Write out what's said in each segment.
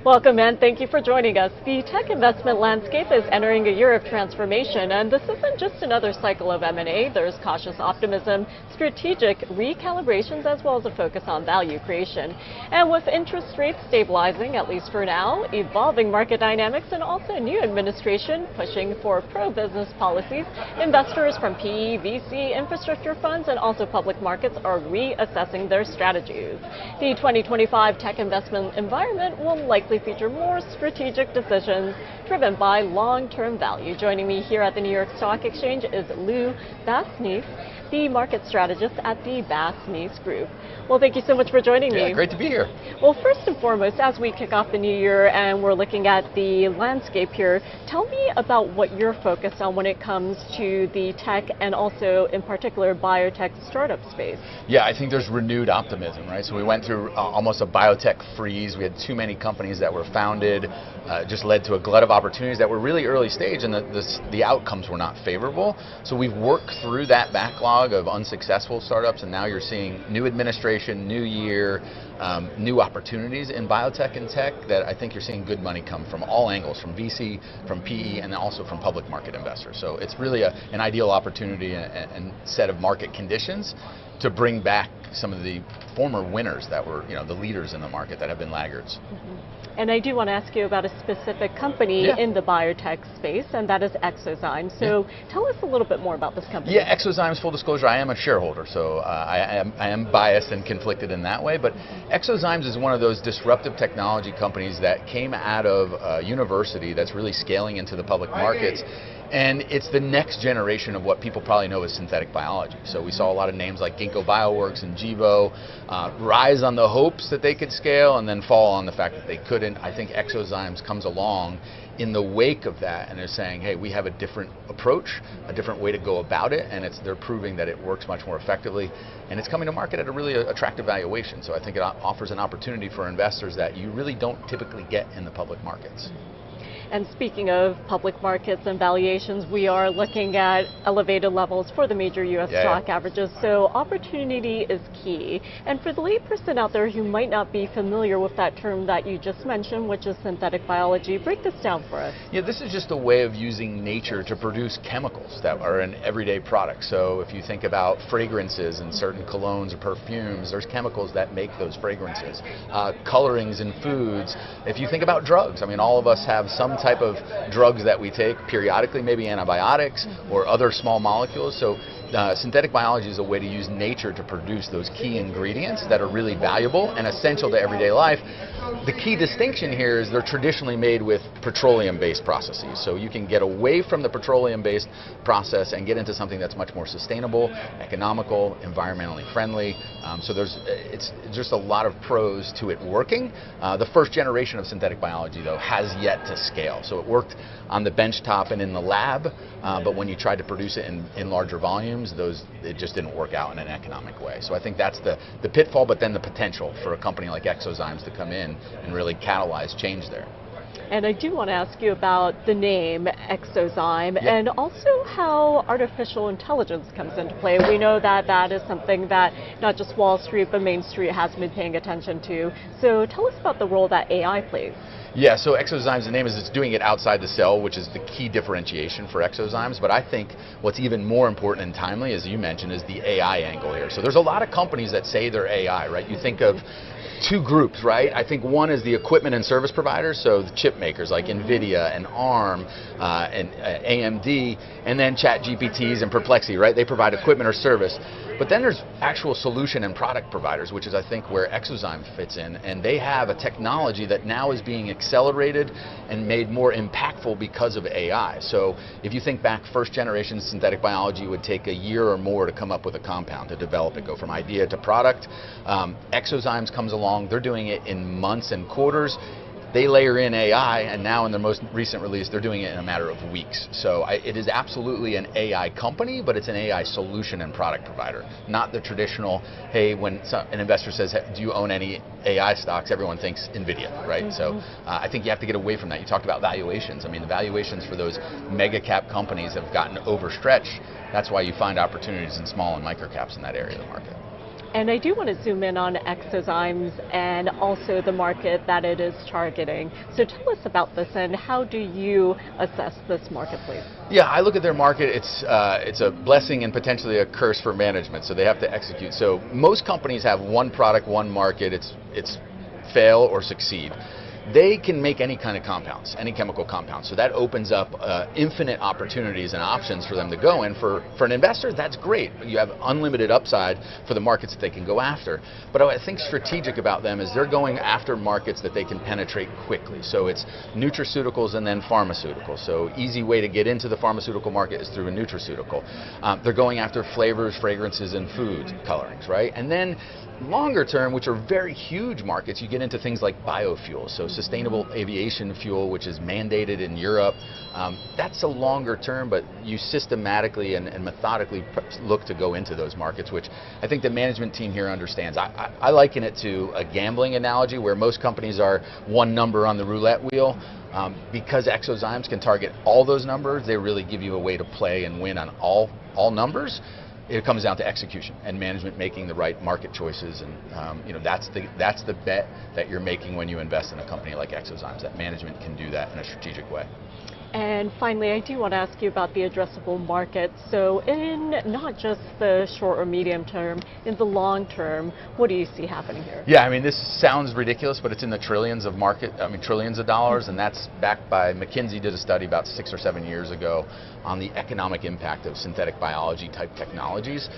Welcome and thank you for joining us. The tech investment landscape is entering a year of transformation, and this isn't just another cycle of M&A. There's cautious optimism, strategic recalibrations, as well as a focus on value creation. And with interest rates stabilizing, at least for now, evolving market dynamics, and also a new administration pushing for pro-business policies, investors from PE, VC, infrastructure funds, and also public markets are reassessing their strategies. The 2025 tech investment environment will likely feature more strategic decisions driven by long-term value. Joining me here at the New York Stock Exchange is Lou Basenese, the market strategist at the Basenese Group. Well, thank you so much for joining me. Great to be here. Well, first and foremost, as we kick off the new year and we're looking at the landscape here, tell me about what you're focused on when it comes to the tech and also, in particular, biotech startup space. Yeah, I think there's renewed optimism, right? So we went through almost a biotech freeze. We had too many companies that were founded, just led to a glut of opportunities that were really early stage, and the outcomes were not favorable. So we've worked through that backlog of unsuccessful startups, and now you're seeing new administration, new year, new opportunities in biotech and tech that I think you're seeing good money come from all angles, from VC, from PE, and also from public market investors. So it's really an ideal opportunity and set of market conditions to bring back some of the former winners that were, the leaders in the market that have been laggards. And I do want to ask you about a specific company in the biotech space, and that is eXoZymes. So tell us a little bit more about this company. Yeah, eXoZymes, full disclosure, I am a shareholder, so I am biased and conflicted in that way. But eXoZymes is one of those disruptive technology companies that came out of university that's really scaling into the public markets. And it's the next generation of what people probably know as synthetic biology. So we saw a lot of names like Ginkgo Bioworks and Gevo rise on the hopes that they could scale and then fall on the fact that they couldn't. I think eXoZymes comes along in the wake of that and they're saying, hey, we have a different approach, a different way to go about it, and they're proving that it works much more effectively. And it's coming to market at a really attractive valuation. So I think it offers an opportunity for investors that you really don't typically get in the public markets. And speaking of public markets and valuations, we are looking at elevated levels for the major U.S. stock averages. So opportunity is key. And for the layperson out there who might not be familiar with that term that you just mentioned, which is synthetic biology, break this down for us. Yeah, this is just a way of using nature to produce chemicals that are in everyday products. So if you think about fragrances and certain colognes or perfumes, there's chemicals that make those fragrances. Colorings in foods. If you think about drugs, I mean, all of us have some type of drugs that we take periodically, maybe antibiotics or other small molecules. So synthetic biology is a way to use nature to produce those key ingredients that are really valuable and essential to everyday life. The key distinction here is they're traditionally made with petroleum-based processes. So you can get away from the petroleum-based process and get into something that's much more sustainable, economical, environmentally friendly. So it's just a lot of pros to it working. The first generation of synthetic biology, though, has yet to scale. So it worked on the benchtop and in the lab, but when you tried to produce it in larger volumes, it just didn't work out in an economic way. So I think that's the pitfall, but then the potential for a company like eXoZymes to come in and really catalyze change there. And I do want to ask you about the name eXoZyme and also how artificial intelligence comes into play. We know that that is something that not just Wall Street but Main Street has been paying attention to. So tell us about the role that AI plays. Yeah, so eXoZymes, the name is it's doing it outside the cell, which is the key differentiation for eXoZymes. But I think what's even more important and timely, as you mentioned, is the AI angle here. So there's a lot of companies that say they're AI, right? You think of two groups, right? I think one is the equipment and service providers, so the chip makers like NVIDIA and ARM and AMD, and then ChatGPTs and Perplexity, right? They provide equipment or service. But then there's actual solution and product providers, which is, I think, where eXoZymes fits in. And they have a technology that now is being accelerated and made more impactful because of AI. So if you think back, first generation synthetic biology would take a year or more to come up with a compound, to develop it, go from idea to product. eXoZymes comes along, they're doing it in months and quarters. They layer in AI, and now in their most recent release, they're doing it in a matter of weeks. So it is absolutely an AI company, but it's an AI solution and product provider, not the traditional, hey, when an investor says, hey, do you own any AI stocks, everyone thinks NVIDIA, right? So I think you have to get away from that. You talked about valuations. I mean, the valuations for those mega cap companies have gotten overstretched. That's why you find opportunities in small and micro caps in that area of the market. And I do want to zoom in on eXoZymes and also the market that it is targeting. So tell us about this and how do you assess this marketplace? Yeah, I look at their market, it's a blessing and potentially a curse for management, so they have to execute. So most companies have one product, one market, it's fail or succeed. They can make any kind of compounds, any chemical compounds. So that opens up infinite opportunities and options for them to go in. For an investor, that's great. You have unlimited upside for the markets that they can go after. But what I think strategic about them is they're going after markets that they can penetrate quickly. So it's nutraceuticals and then pharmaceuticals. So easy way to get into the pharmaceutical market is through a nutraceutical. They're going after flavors, fragrances, and food colorings, right? And then longer term, which are very huge markets, you get into things like biofuels. So sustainable aviation fuel, which is mandated in Europe. That's a longer term, but you systematically and methodically look to go into those markets, which I think the management team here understands. I liken it to a gambling analogy where most companies are one number on the roulette wheel. Because eXoZymes can target all those numbers, they really give you a way to play and win on all numbers. It comes down to execution and management making the right market choices, and that's the bet that you're making when you invest in a company like eXoZymes, that management can do that in a strategic way. And finally, I do want to ask you about the addressable market. So in not just the short or medium term, in the long term, what do you see happening here? Yeah, I mean, this sounds ridiculous, but it's in the trillions of trillions of dollars, and that's backed by McKinsey did a study about 6 or 7 years ago on the economic impact of synthetic biology type technologies.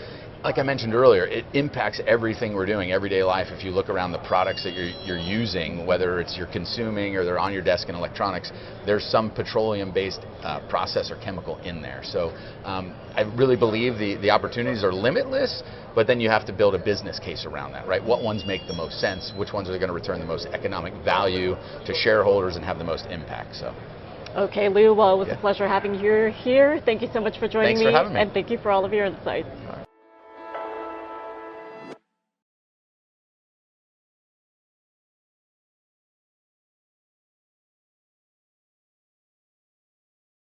Like I mentioned earlier, it impacts everything we're doing, everyday life. If you look around the products that you're using, whether it's you're consuming or they're on your desk in electronics, there's some petroleum-based process or chemical in there. So I really believe the opportunities are limitless, but then you have to build a business case around that, right? What ones make the most sense? Which ones are going to return the most economic value to shareholders and have the most impact? So. Okay, Lou, well, it was a pleasure having you here. Thank you so much for joining me. Thanks for having me. And thank you for all of your insights.